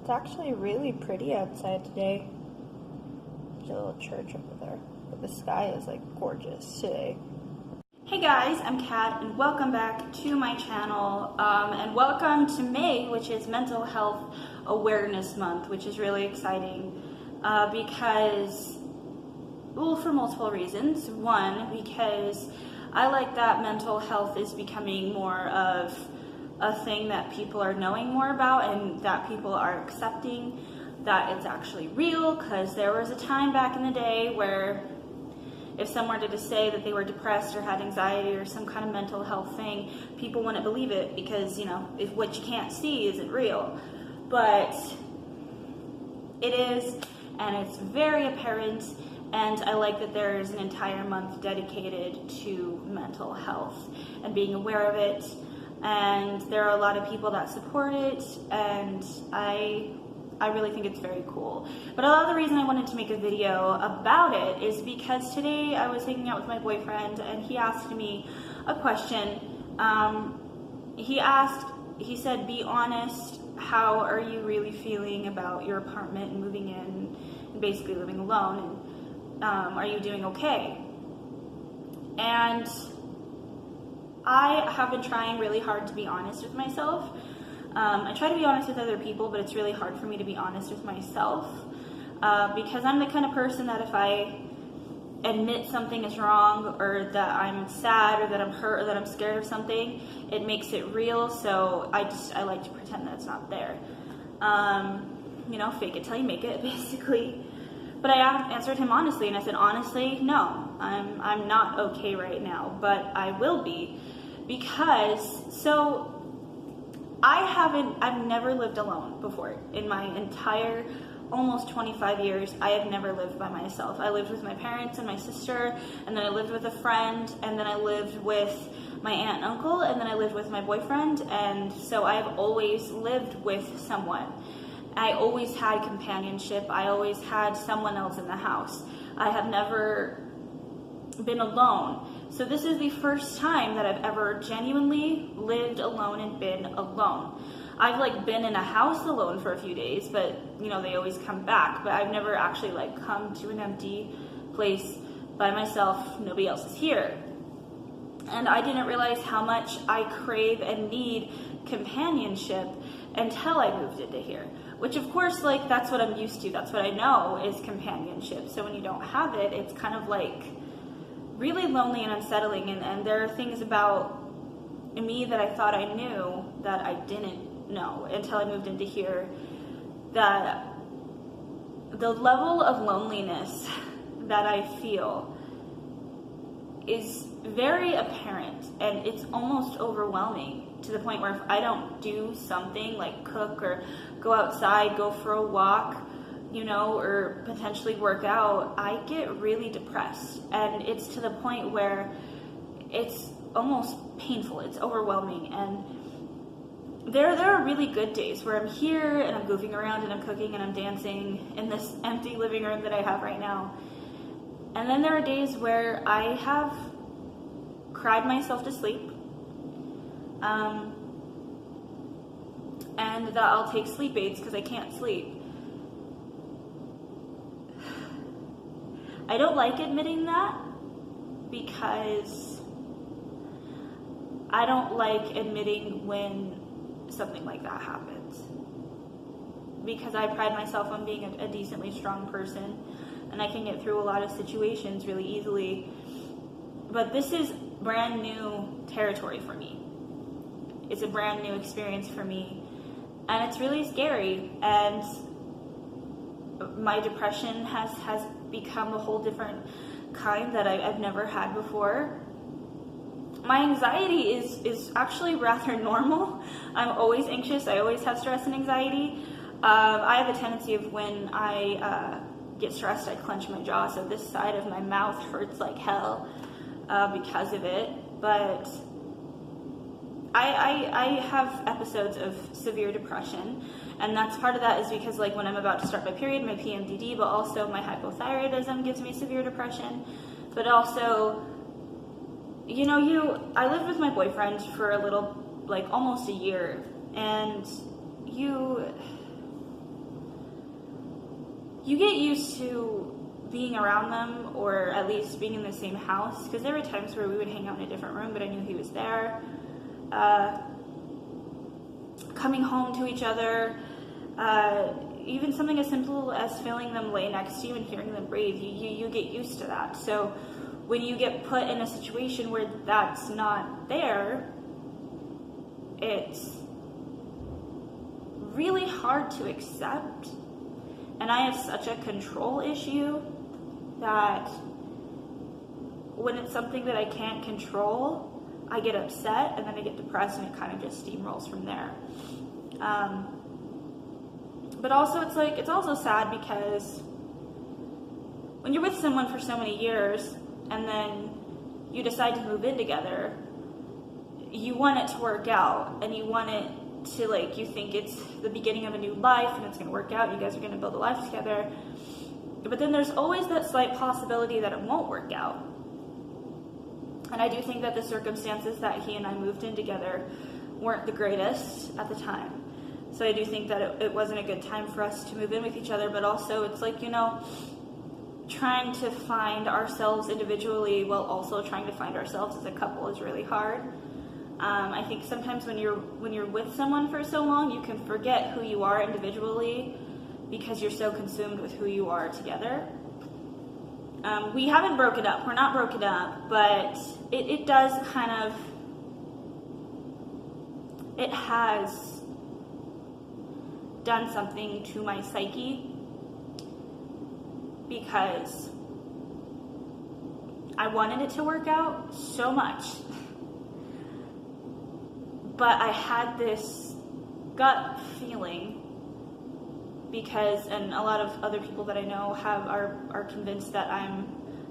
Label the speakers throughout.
Speaker 1: It's actually really pretty outside today. There's a little church over there, but the sky is like gorgeous today.
Speaker 2: Hey guys, I'm Kat and welcome back to my channel and welcome to May, which is Mental Health Awareness Month, which is really exciting because, well, for multiple reasons. One, because I like that mental health is becoming more of a thing that people are knowing more about and that people are accepting that it's actually real, because there was a time back in the day where if someone did to say that they were depressed or had anxiety or some kind of mental health thing, people wouldn't believe it because, you know, if what you can't see isn't real. But it is, and it's very apparent, and I like that there's an entire month dedicated to mental health and being aware of it. And there are a lot of people that support it, and I really think it's very cool. But a lot of the reason I wanted to make a video about it is because today I was hanging out with my boyfriend and he asked me a question. He said, be honest, how are you really feeling about your apartment and moving in and basically living alone? And are you doing okay? And I have been trying really hard to be honest with myself. I try to be honest with other people, but it's really hard for me to be honest with myself because I'm the kind of person that if I admit something is wrong or that I'm sad or that I'm hurt or that I'm scared of something, it makes it real. So I like to pretend that it's not there. You know, fake it till you make it, basically. But I answered him honestly, and I said, honestly, no, I'm not okay right now, but I will be, because I've never lived alone before. In my entire almost 25 years, I have never lived by myself. I lived with my parents and my sister, and then I lived with a friend, and then I lived with my aunt and uncle, and then I lived with my boyfriend, and so I've always lived with someone. I always had companionship. I always had someone else in the house. I have never been alone. So this is the first time that I've ever genuinely lived alone and been alone. I've been in a house alone for a few days, but you know, they always come back. But I've never actually come to an empty place by myself. Nobody else is here. And I didn't realize how much I crave and need companionship until I moved into here. Which of course, that's what I'm used to. That's what I know is companionship. So when you don't have it, it's kind of really lonely and unsettling. And there are things about me that I thought I knew that I didn't know until I moved into here. That the level of loneliness that I feel is very apparent, and it's almost overwhelming to the point where if I don't do something like cook or go outside, go for a walk, you know, or potentially work out, I get really depressed. And it's to the point where it's almost painful. It's overwhelming. And there are really good days where I'm here and I'm goofing around and I'm cooking and I'm dancing in this empty living room that I have right now. And then there are days where I have cried myself to sleep, and that I'll take sleep aids because I can't sleep. I don't like admitting that because I don't like admitting when something like that happens, because I pride myself on being a decently strong person and I can get through a lot of situations really easily. But this is brand new territory for me. It's a brand new experience for me, and it's really scary. And my depression has become a whole different kind that I've never had before. My anxiety is actually rather normal. I'm always anxious. I always have stress and anxiety. I have a tendency of when I get stressed, I clench my jaw, so this side of my mouth hurts like hell because of it. But I have episodes of severe depression, and that's part of that is because when I'm about to start my period, my PMDD, but also my hypothyroidism gives me severe depression. But also, I lived with my boyfriend for a little, almost a year, and you get used to being around them, or at least being in the same house, because there were times where we would hang out in a different room, but I knew he was there. Coming home to each other, even something as simple as feeling them lay next to you and hearing them breathe, you get used to that. So when you get put in a situation where that's not there, it's really hard to accept. And I have such a control issue that when it's something that I can't control, I get upset, and then I get depressed, and it kind of just steamrolls from there. But also, it's also sad because when you're with someone for so many years, and then you decide to move in together, you want it to work out, and you want it to, like, you think it's the beginning of a new life, and it's going to work out, you guys are going to build a life together. But then there's always that slight possibility that it won't work out. And I do think that the circumstances that he and I moved in together weren't the greatest at the time. So I do think that it wasn't a good time for us to move in with each other, but also it's like, trying to find ourselves individually while also trying to find ourselves as a couple is really hard. I think sometimes when you're with someone for so long, you can forget who you are individually because you're so consumed with who you are together. We haven't broken up. We're not broken up, but it does kind of, it has done something to my psyche because I wanted it to work out so much. But I had this gut feeling because, and a lot of other people that I know are convinced that I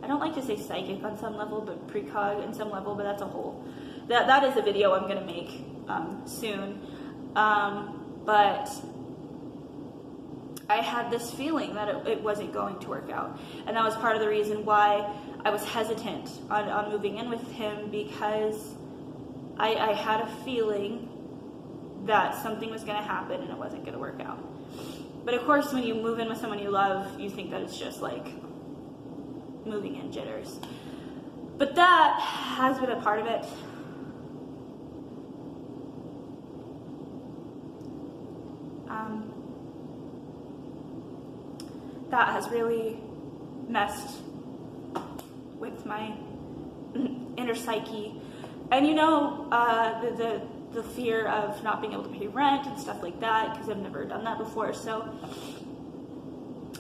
Speaker 2: don't like to say psychic on some level, but precog on some level, but that's a whole, that is a video I'm going to make soon. But I had this feeling that it wasn't going to work out. And that was part of the reason why I was hesitant on moving in with him, because I had a feeling that something was going to happen and it wasn't going to work out. But of course, when you move in with someone you love, you think that it's just like moving in jitters. But that has been a part of it. That has really messed with my inner psyche. And the fear of not being able to pay rent and stuff like that, because I've never done that before. So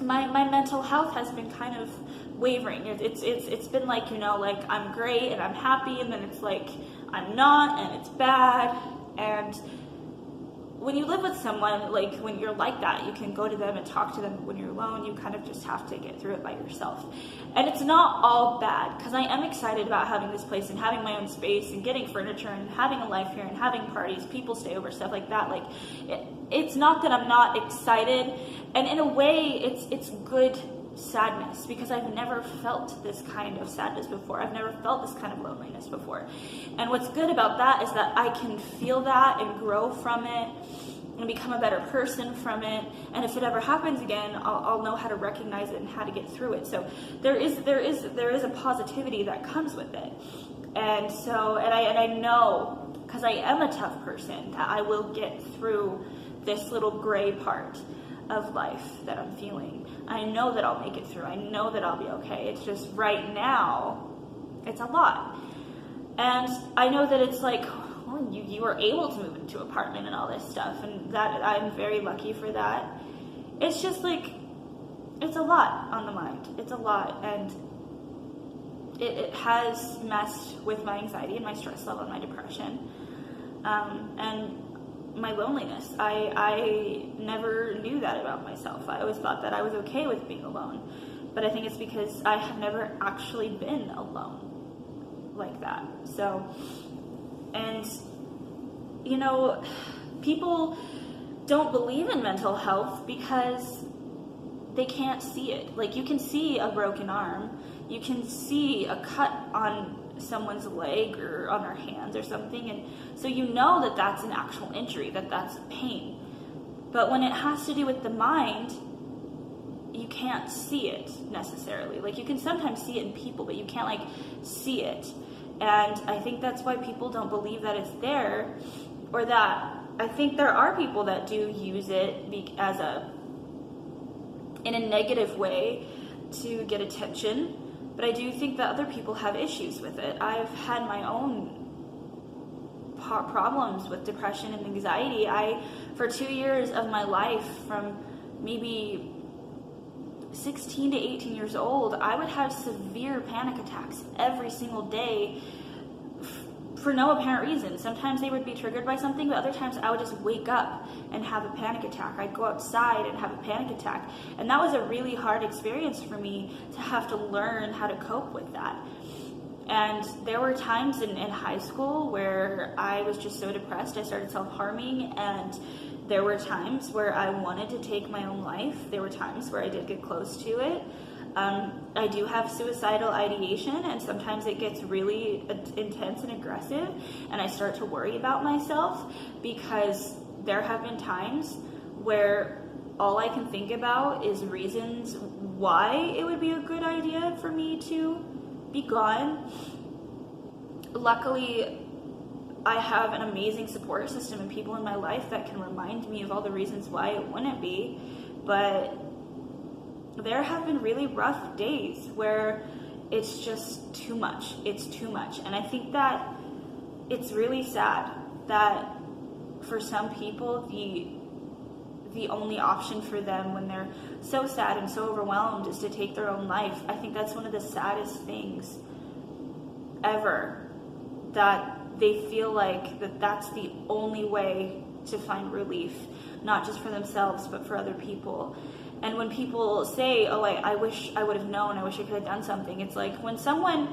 Speaker 2: my mental health has been kind of wavering. It's been like, like I'm great and I'm happy, and then it's like I'm not and it's bad. And when you live with someone, like when you're like that, you can go to them and talk to them when you're alone. You kind of just have to get through it by yourself. And it's not all bad, because I am excited about having this place and having my own space and getting furniture and having a life here and having parties, people stay over, stuff like that. Like it's not that I'm not excited. And in a way, it's good sadness, because I've never felt this kind of sadness before. I've never felt this kind of loneliness before. And what's good about that is that I can feel that and grow from it and become a better person from it. And if it ever happens again, I'll know how to recognize it and how to get through it. So there is a positivity that comes with it. And so, and I know, because I am a tough person, that I will get through this little gray part of life that I'm feeling. I know that I'll make it through. I know that I'll be okay. It's just right now, it's a lot. And I know that it's like, well, you were able to move into an apartment and all this stuff, and that I'm very lucky for that. It's just like, it's a lot on the mind. It's a lot, and it has messed with my anxiety and my stress level and my depression. And my loneliness. I never knew that about myself. I always thought that I was okay with being alone. But I think it's because I have never actually been alone like that. So, and, people don't believe in mental health because they can't see it. Like, you can see a broken arm. You can see a cut on someone's leg or on their hands or something, and so that that's an actual injury, that's pain. But when it has to do with the mind, you can't see it necessarily. Like, you can sometimes see it in people, but you can't like see it. And I think that's why people don't believe that it's there, or that I think there are people that do use it in a negative way to get attention. But I do think that other people have issues with it. I've had my own problems with depression and anxiety. For 2 years of my life, from maybe 16 to 18 years old, I would have severe panic attacks every single day for no apparent reason. Sometimes they would be triggered by something, but other times I would just wake up and have a panic attack. I'd go outside and have a panic attack. And that was a really hard experience for me to have to learn how to cope with that. And there were times in high school where I was just so depressed, I started self-harming, and there were times where I wanted to take my own life. There were times where I did get close to it. I do have suicidal ideation, and sometimes it gets really intense and aggressive, and I start to worry about myself, because there have been times where all I can think about is reasons why it would be a good idea for me to be gone. Luckily, I have an amazing support system and people in my life that can remind me of all the reasons why it wouldn't be, but there have been really rough days where it's just too much. It's too much. And I think that it's really sad that for some people, the only option for them when they're so sad and so overwhelmed is to take their own life. I think that's one of the saddest things ever, that they feel like that's the only way to find relief, not just for themselves, but for other people. And when people say, oh, I wish I would have known, I wish I could have done something, it's like when someone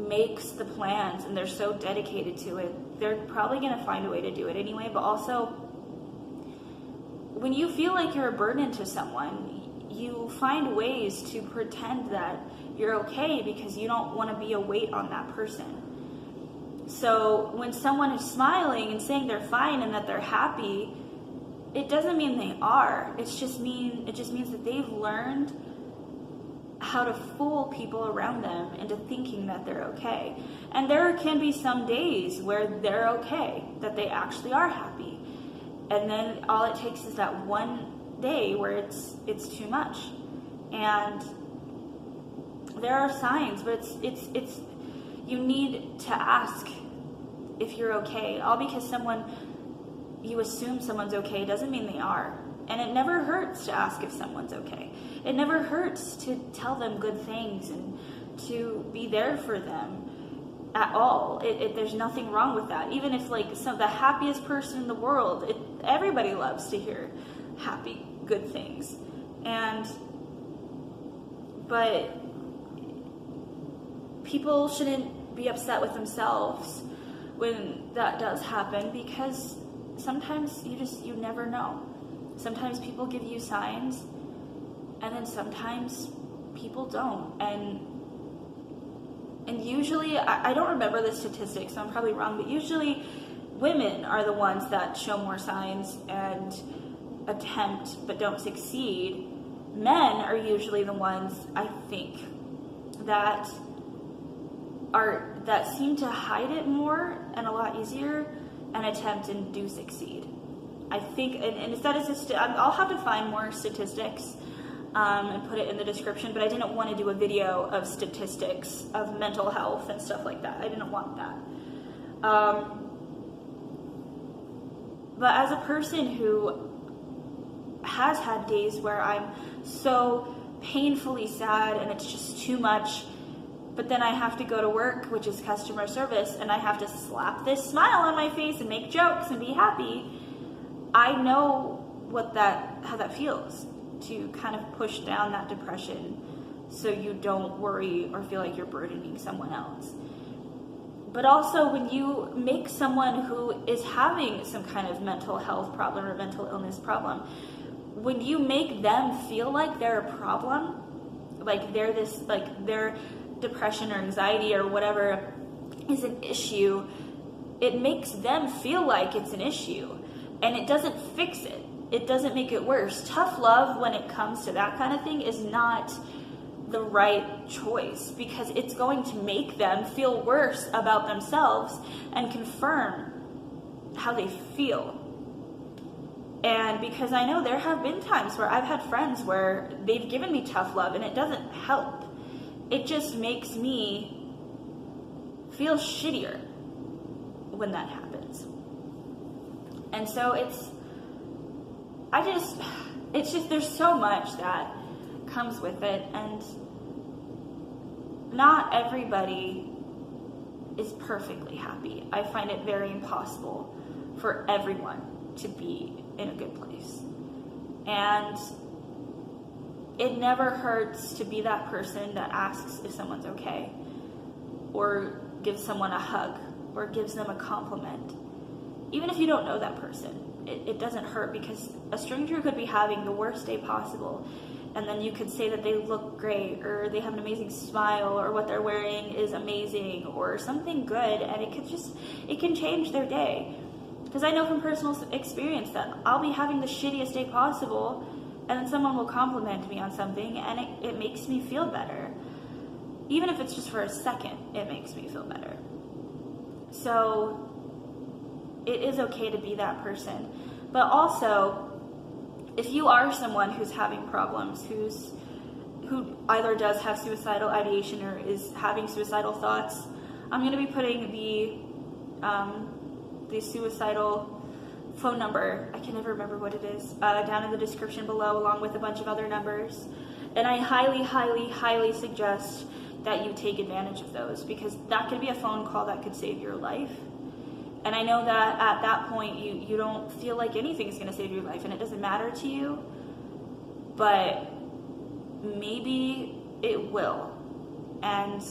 Speaker 2: makes the plans and they're so dedicated to it, they're probably going to find a way to do it anyway. But also, when you feel like you're a burden to someone, you find ways to pretend that you're okay because you don't want to be a weight on that person. So when someone is smiling and saying they're fine and that they're happy, it doesn't mean they are. It just means that they've learned how to fool people around them into thinking that they're okay. And there can be some days where they're okay, that they actually are happy. And then all it takes is that one day where it's too much. And there are signs, but it's you need to ask if you're okay. All because you assume someone's okay doesn't mean they are. And it never hurts to ask if someone's okay. It never hurts to tell them good things and to be there for them at all. There's nothing wrong with that. Even if the happiest person in the world, everybody loves to hear happy, good things. But people shouldn't be upset with themselves when that does happen, because sometimes you never know. Sometimes people give you signs, and then sometimes people don't. And usually, I don't remember the statistics, so I'm probably wrong, but usually women are the ones that show more signs and attempt but don't succeed. Men are usually the ones, I think, that seem to hide it more and a lot easier and attempt and do succeed. I think, and that is I'll have to find more statistics and put it in the description, but I didn't want to do a video of statistics of mental health and stuff like that. I didn't want that. But as a person who has had days where I'm so painfully sad and it's just too much, but then I have to go to work, which is customer service, and I have to slap this smile on my face and make jokes and be happy, I know how that feels, to kind of push down that depression so you don't worry or feel like you're burdening someone else. But also, when you make someone who is having some kind of mental health problem or mental illness problem, when you make them feel like they're a problem, like their depression or anxiety or whatever is an issue, it makes them feel like it's an issue, and it doesn't fix it. it doesn't make it worse. Tough love, when it comes to that kind of thing, is not the right choice, because it's going to make them feel worse about themselves and confirm how they feel. And because I know there have been times where I've had friends where they've given me tough love and it doesn't help. It just makes me feel shittier when that happens. And so it's just, there's so much that comes with it, and not everybody is perfectly happy. I find it very impossible for everyone to be in a good place. And it never hurts to be that person that asks if someone's okay, or gives someone a hug, or gives them a compliment. Even if you don't know that person, it doesn't hurt, because a stranger could be having the worst day possible, and then you could say that they look great, or they have an amazing smile, or what they're wearing is amazing, or something good, and it can change their day. Because I know from personal experience that I'll be having the shittiest day possible, and then someone will compliment me on something, and it makes me feel better. Even if it's just for a second, it makes me feel better. So it is okay to be that person. But also, if you are someone who's having problems, who either does have suicidal ideation or is having suicidal thoughts, I'm going to be putting the suicidal phone number, I can never remember what it is, down in the description below, along with a bunch of other numbers. And I highly, highly, highly suggest that you take advantage of those, because that could be a phone call that could save your life. And I know that at that point you don't feel like anything's going to save your life and it doesn't matter to you, but maybe it will. And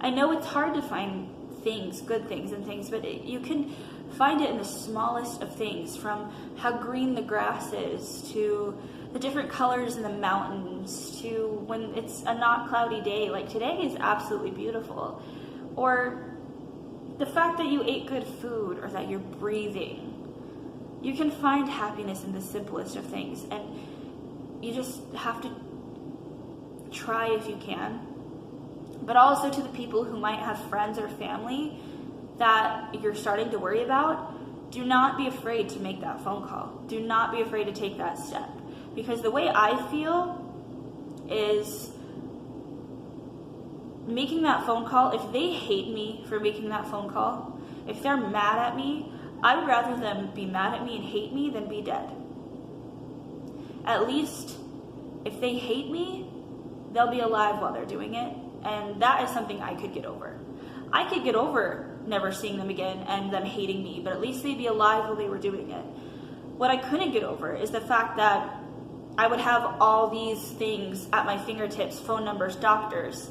Speaker 2: I know it's hard to find things, good things and things, but you can find it in the smallest of things, from how green the grass is, to the different colors in the mountains, to when it's a not cloudy day, like today is absolutely beautiful, or the fact that you ate good food, or that you're breathing. You can find happiness in the simplest of things, and you just have to try if you can. But also, to the people who might have friends or family that you're starting to worry about, do not be afraid to make that phone call. Do not be afraid to take that step. Because the way I feel is, making that phone call, if they hate me for making that phone call, if they're mad at me, I'd rather them be mad at me and hate me than be dead. At least, if they hate me, they'll be alive while they're doing it, and that is something I could get over. I could get over never seeing them again and them hating me, but at least they'd be alive while they were doing it. What I couldn't get over is the fact that I would have all these things at my fingertips, phone numbers, doctors,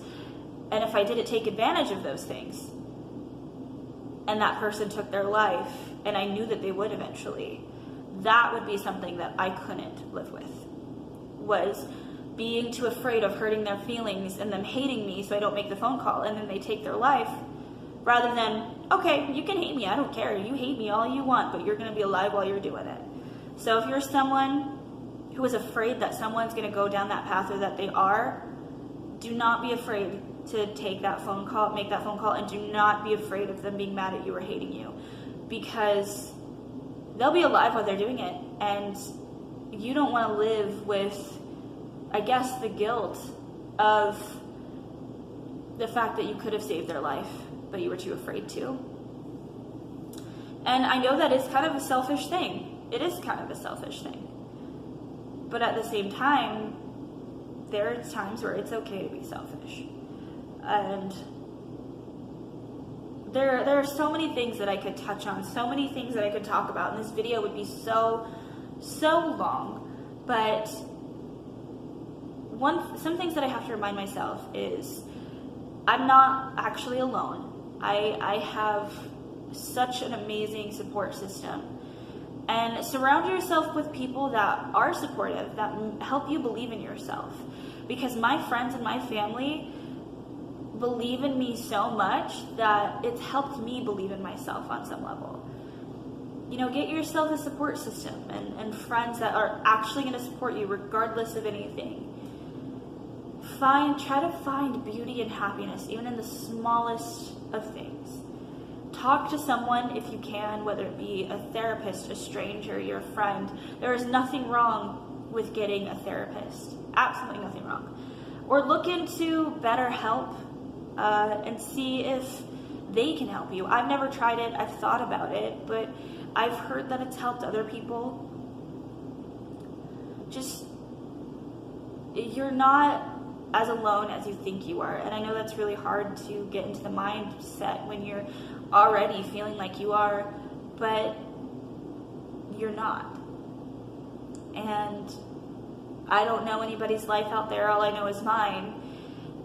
Speaker 2: and if I didn't take advantage of those things, and that person took their life, and I knew that they would eventually, that would be something that I couldn't live with. Was being too afraid of hurting their feelings and them hating me so I don't make the phone call, and then they take their life, rather than, okay, you can hate me, I don't care, you hate me all you want, but you're going to be alive while you're doing it. So if you're someone who is afraid that someone's going to go down that path, or that they are, do not be afraid to take that phone call, make that phone call, and do not be afraid of them being mad at you or hating you, because they'll be alive while they're doing it, and you don't want to live with, I guess, the guilt of the fact that you could have saved their life, but you were too afraid to. And I know that it's kind of a selfish thing. It is kind of a selfish thing. But at the same time, there are times where it's okay to be selfish. And there are so many things that I could touch on, so many things that I could talk about, and this video would be so long. But some things that I have to remind myself is, I'm not actually alone. I have such an amazing support system. And surround yourself with people that are supportive, that help you believe in yourself. Because my friends and my family believe in me so much that it's helped me believe in myself on some level. get yourself a support system and friends that are actually going to support you regardless of anything. Try to find beauty and happiness even in the smallest of things. Talk to someone if you can, whether it be a therapist, a stranger, your friend. There is nothing wrong with getting a therapist. Absolutely nothing wrong. Or look into BetterHelp and see if they can help you. I've never tried it. I've thought about it, but I've heard that it's helped other people. Just, you're not as alone as you think you are. And I know that's really hard to get into the mindset when you're already feeling like you are, but you're not. And I don't know anybody's life out there. All I know is mine.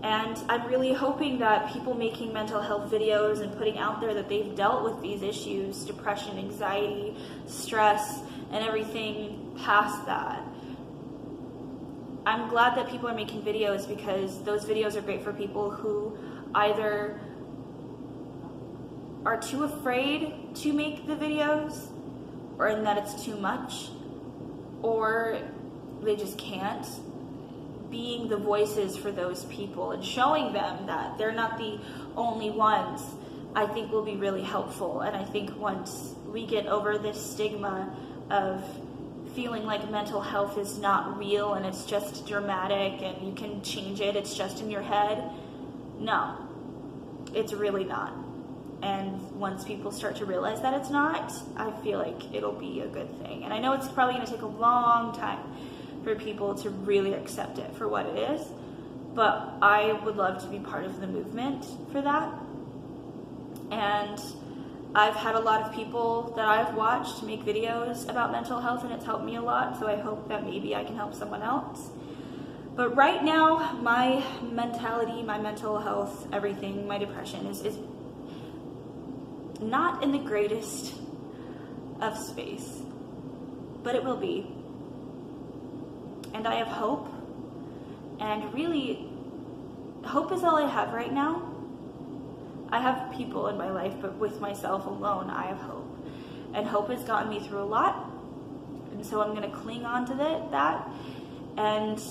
Speaker 2: And I'm really hoping that people making mental health videos and putting out there that they've dealt with these issues, depression, anxiety, stress, and everything past that. I'm glad that people are making videos because those videos are great for people who either are too afraid to make the videos, or in that it's too much, or they just can't. Being the voices for those people and showing them that they're not the only ones, I think will be really helpful. And I think once we get over this stigma of feeling like mental health is not real and it's just dramatic and you can change it, it's just in your head. No, it's really not. And once people start to realize that it's not, I feel like it'll be a good thing. And I know it's probably going to take a long time for people to really accept it for what it is, but I would love to be part of the movement for that. And I've had a lot of people that I've watched make videos about mental health, and it's helped me a lot, so I hope that maybe I can help someone else. But right now, my mentality, my mental health, everything, my depression is not in the greatest of space, but it will be. And I have hope, and really, hope is all I have right now. I have people in my life, but with myself alone, I have hope. And hope has gotten me through a lot, and so I'm going to cling on to that. And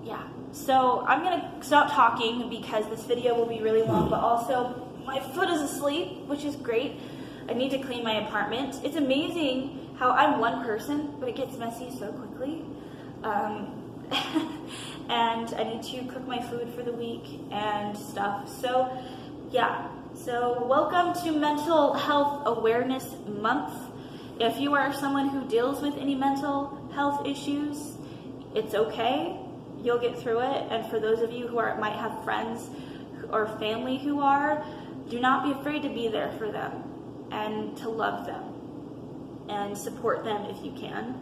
Speaker 2: yeah, so I'm going to stop talking because this video will be really long, but also my foot is asleep, which is great. I need to clean my apartment. It's amazing how I'm one person, but it gets messy so quickly. And I need to cook my food for the week and stuff. So yeah, so welcome to Mental Health Awareness Month. If you are someone who deals with any mental health issues, it's okay. You'll get through it. And for those of you who might have friends or family who are, do not be afraid to be there for them and to love them and support them if you can.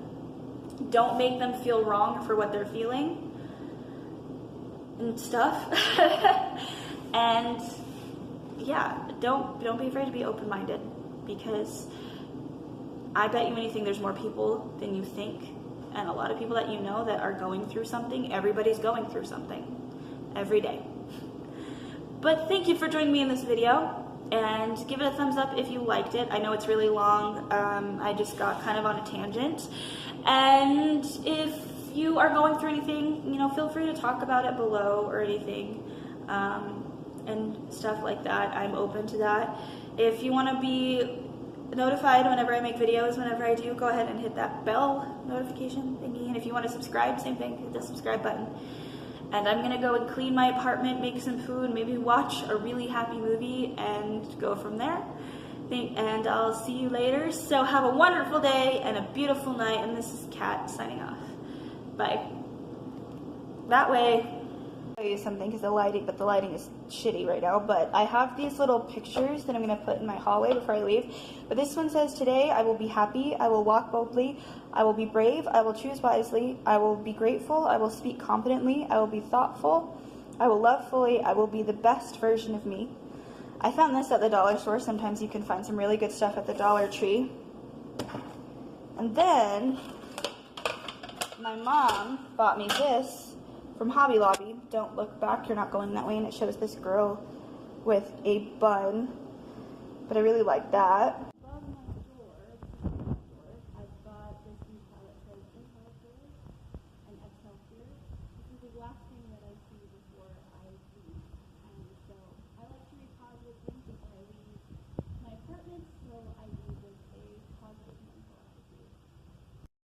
Speaker 2: Don't make them feel wrong for what they're feeling and stuff. And yeah, don't be afraid to be open-minded, because I bet you anything there's more people than you think, and a lot of people that you know that are going through something. Everybody's going through something every day. But thank you for joining me in this video, and give it a thumbs up if you liked it. I know it's really long. I just got kind of on a tangent. And if you are going through anything, feel free to talk about it below or anything, and stuff like that. I'm open to that. If you want to be notified whenever I make videos, whenever I do, go ahead and hit that bell notification thingy. And if you want to subscribe, same thing, hit the subscribe button. And I'm gonna go and clean my apartment, make some food, maybe watch a really happy movie, and go from there. And I'll see you later. So have a wonderful day and a beautiful night. And this is Kat signing off. Bye. That way. I'll show you something because the lighting is shitty right now. But I have these little pictures that I'm gonna put in my hallway before I leave. But this one says, "Today I will be happy. I will walk boldly. I will be brave. I will choose wisely. I will be grateful. I will speak confidently. I will be thoughtful. I will love fully. I will be the best version of me." I found this at the dollar store. Sometimes you can find some really good stuff at the Dollar Tree. And then my mom bought me this from Hobby Lobby. Don't look back, you're not going that way. And it shows this girl with a bun. But I really like that.